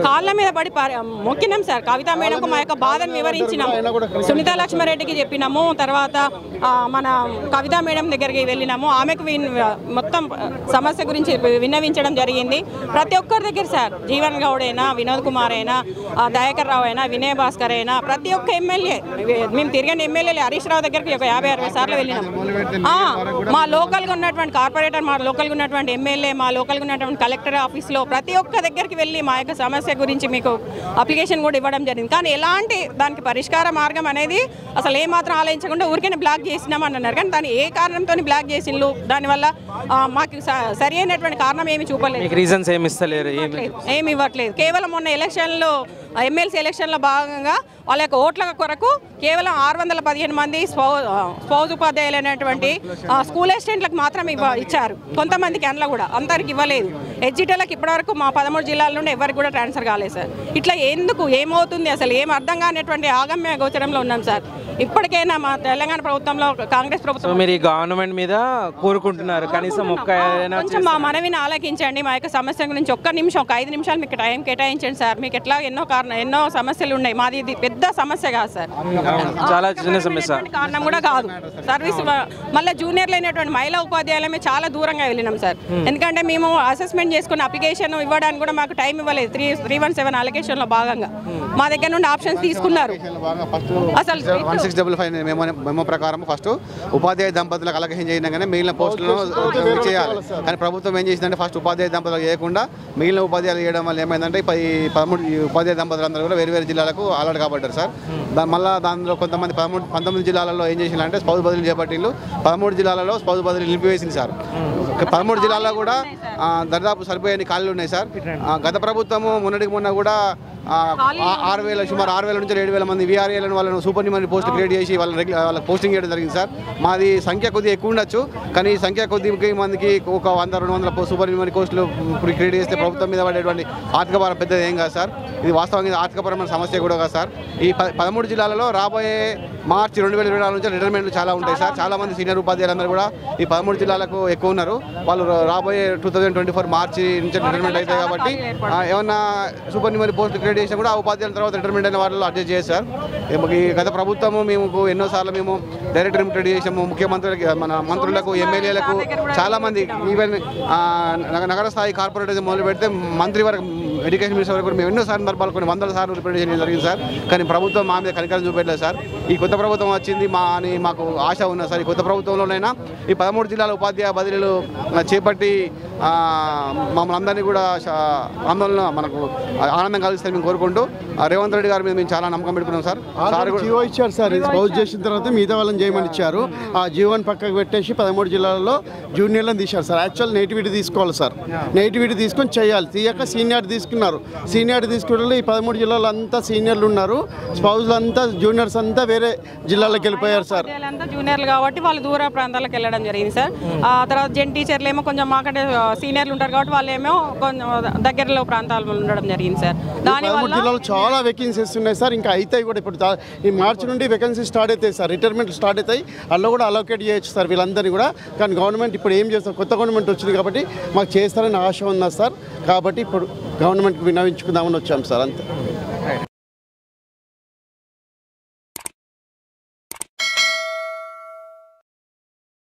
కాళ్ళ మీద పడి మొక్కినాం సార్. కవితా మేడంకు మా యొక్క బాధను వివరించినాం. సునీతా లక్ష్మారెడ్డికి చెప్పినాము. తర్వాత మన కవితా మేడం దగ్గరికి వెళ్ళినాము. ఆమెకు మొత్తం సమస్య గురించి విన్నవించడం జరిగింది. ప్రతి ఒక్కరి దగ్గర సార్, జీవన్ గౌడ్ అయినా, వినోద్ కుమార్ అయినా, దయాకర్ రావు అయినా, వినయ్ భాస్కర్ అయినా, ప్రతి ఒక్క ఎమ్మెల్యే, మేము తిరిగిన ఎమ్మెల్యేలు హరీష్ రావు దగ్గరికి ఒక 50-60 సార్లు వెళ్ళినాము. మా లోకల్గా ఉన్నటువంటి కార్పొరేటర్, మా లోకల్గా ఉన్నటువంటి ఎమ్మెల్యే, మా లోకల్గా ఉన్నటువంటి కలెక్టర్ ఆఫీస్లో ప్రతి ఒక్క దగ్గరికి వెళ్ళి మా యొక్క సమస్య గురించి మీకు అప్లికేషన్ కూడా ఇవ్వడం జరిగింది. కానీ ఎలాంటి దానికి పరిష్కార మార్గం అనేది అసలు ఏమాత్రం ఆలోచించకుండా ఊరికే బ్లాక్ చేసినామని అన్నారు. కానీ దాన్ని ఏ కారణంతో బ్లాక్ చేసిండ్రు, దానివల్ల మాకు సరి అయినటువంటి కారణం ఏమి చూపలేదు, రీజన్స్ ఏమి ఇవ్వట్లేదు. కేవలం మొన్న ఎలక్షన్లో, ఎమ్మెల్సీ ఎలక్షన్లో భాగంగా వాళ్ళ యొక్క ఓట్ల కొరకు కేవలం 615 మంది స్పౌజ్ ఉపాధ్యాయులు అనేటువంటి స్కూల్ అసిస్టెంట్లకు మాత్రం ఇచ్చారు. కొంతమందికి అందులో కూడా అందరికి ఇవ్వలేదు. ఎడ్జిటోలకు ఇప్పటివరకు మా 13 జిల్లాల నుండి ఎవరికి కూడా ట్రాన్స్ఫర్ కాలేదు సార్. ఇట్లా ఎందుకు, ఏమవుతుంది అసలు ఏం అర్థం కానిటువంటి ఆగమ్య గోచరంలో ఉన్నాం సార్. ఇప్పటికైనా మా తెలంగాణ ప్రభుత్వంలో, కాంగ్రెస్ ప్రభుత్వం మీరు గవర్నమెంట్ మీద కోరుకుంటున్నారు, కనీసం కొంచెం మా మనవిని ఆలకించండి. మా యొక్క సమస్య గురించి ఒక్క నిమిషం, ఒక 5 నిమిషాలు మీకు టైం కేటాయించండి సార్. మీకు ఎట్లా ఎన్నో సమస్యలు ఉన్నాయి. మాది ఇది పెద్ద సమస్య కాదు సార్, చాలా చిన్న సమస్య కారణం కూడా కాదు. సర్వీస్ మళ్ళీ జూనియర్లు అయినటువంటి మహిళా ఉపాధ్యాయులమే చాలా దూరంగా వెళ్ళినాం సార్. ఎందుకంటే మేము అసెస్మెంట్ చేసుకున్న అప్లికేషన్ ఇవ్వడానికి కూడా మాకు టైం ఇవ్వలేదు. 317 అలొకేషన్లో భాగంగా మా దగ్గర నుండి ఆప్షన్స్ తీసుకున్నారు. అసలు 1655 మెమో ప్రకారం ఫస్ట్ ఉపాధ్యాయ దంపతులకు అలొకేషన్ చేయగానే మిగిలిన పోస్టులను చేయాలి. కానీ ప్రభుత్వం ఏం చేసిందంటే ఫస్ట్ ఉపాధ్యాయ దంపతులకు చేయకుండా మిగిలిన ఉపాధ్యాయులు చేయడం వల్ల ఏమైందంటే 13 ఉపాధ్యాయ దంపతులు అందరూ కూడా వేరు జిల్లాలకు అలర్ట్ కాబట్టారు సార్. మళ్ళీ దానిలో కొంతమంది 19 జిల్లాలలో ఏం చేసిందంటే స్పౌజ్ బదిలీ చేపట్టిండ్రు. 13 జిల్లాలలో స్పౌజ్ బదిలీ నిలిపివేసింది సార్. 13 జిల్లాల్లో కూడా దాదాపు సరిపోయే ఖాళీలు ఉన్నాయి సార్. గత ప్రభుత్వము మొన్న కూడా సుమారు 6,000 నుంచి 7,000 మంది వీఆర్ఏలను వాళ్ళను సూపర్ న్యూమరీ పోస్ట్ క్రియేట్ చేసి వాళ్ళకి పోస్టింగ్ చేయడం జరిగింది సార్. మాది సంఖ్య కొద్దిగా ఎక్కువ ఉండొచ్చు, కానీ ఈ సంఖ్య కొద్దిగా మందికి ఒక 100-200 సూపర్ న్యూమరీ పోస్టులు ఇప్పుడు క్రియేట్ చేస్తే ప్రభుత్వం మీద పడేటువంటి ఆర్థిక భారం పెద్దది ఏం కాదు సార్. ఇది వాస్తవంగా ఆర్థికపరమైన సమస్య కూడా కాదు సార్. ఈ 13 జిల్లాలలో రాబోయే మార్చి 2024 నుంచి రిటైర్మెంట్లు చాలా ఉంటాయి సార్. చాలామంది సీనియర్ ఉపాధ్యాయులందరూ కూడా ఈ 13 జిల్లాలకు ఎక్కువ ఉన్నారు. వాళ్ళు రాబోయే 2024 మార్చి నుంచి రిటైర్మెంట్ అవుతాయి కాబట్టి ఏమన్నా సూపర్ న్యూమరీ పోస్టులు క్రియేట్ చేసినా కూడా ఆ ఉపాధ్యాయుల తర్వాత రిటైర్మెంట్ అయిన వాళ్ళు అడ్జస్ట్ చేస్తారు సార్. ఈ గత ప్రభుత్వము మేము ఎన్నోసార్లు మేము డైరెక్ట్ రిమిటెడ్ చేసాము. ముఖ్యమంత్రులకి, మన మంత్రులకు, ఎమ్మెల్యేలకు, చాలామంది ఈవెన్ నగర స్థాయి కార్పొరేటర్ మొదలు పెడితే మంత్రి వరకు, ఎడ్యుకేషన్ మినిస్టర్ వరకు మేము ఎన్నో సందర్భాలు కొన్ని 100 సార్లు రిప్రజెంట్ చేయడం జరిగింది సార్. కానీ ప్రభుత్వం మా మీద కనికరం చూపెట్టలేదు సార్. ఈ కొత్త ప్రభుత్వం వచ్చింది అని మాకు ఆశ ఉన్నది సార్. ఈ కొత్త ప్రభుత్వంలోనైనా ఈ 13 జిల్లాల ఉపాధ్యాయ బదిలీలు చేపట్టి మమ్మల్ని అందరినీ కూడా ఆందోళన మనకు ఆనందం కలిగిస్తారని మేము కోరుకుంటూ రేవంత్ రెడ్డి గారి మీద మేము చాలా నమ్మకం పెట్టుకున్నాం సార్. జీవో ఇచ్చారు సార్. స్పౌజ్ చేసిన తర్వాత మిగతా వాళ్ళని చేయమని ఇచ్చారు. ఆ జీవోని పక్కకు పెట్టేసి 13 జిల్లాలలో జూనియర్లను తీశారు సార్. యాక్చువల్ నేటివిటీ తీసుకోవాలి సార్. నేటివిటీ తీసుకొని చేయాలి. తీయక సీనియర్ తీసుకున్నారు. సీనియర్ తీసుకున్న ఈ 13 జిల్లాలో అంతా సీనియర్లు ఉన్నారు. స్పౌజ్లు అంతా జూనియర్స్ అంతా వేరే జిల్లాలకు వెళ్ళిపోయారు సార్. జూనియర్లు కాబట్టి వాళ్ళు దూర ప్రాంతాలకు వెళ్ళడం జరిగింది సార్. తర్వాత జెన్ టీచర్లు ఏమో కొంచెం మాకంటే సీనియర్లు ఉంటారు కాబట్టి వాళ్ళు ఏమో కొంచెం దగ్గరలో ప్రాంతాల్లో ఉండడం జరిగింది సార్. దానివల్ల జిల్లాలో చాలా వేకెన్సీస్ ఉన్నాయి సార్. ఇంకా అవుతాయి కూడా. ఇప్పుడు ఈ మార్చి నుండి వేకెన్సీ స్టార్ట్ అవుతాయి సార్. రిటైర్మెంట్ స్టార్ట్ అవుతాయి. అందులో కూడా అలొకేట్ చేయొచ్చు సార్ వీళ్ళందరినీ కూడా. కానీ గవర్నమెంట్ ఇప్పుడు ఏం చేస్తారు, కొత్త గవర్నమెంట్ వచ్చింది కాబట్టి మాకు చేస్తారని ఆశ ఉన్నా సార్. కాబట్టి ఇప్పుడు గవర్నమెంట్కి విన్నవించుకుందామని వచ్చాం సార్. అంతే.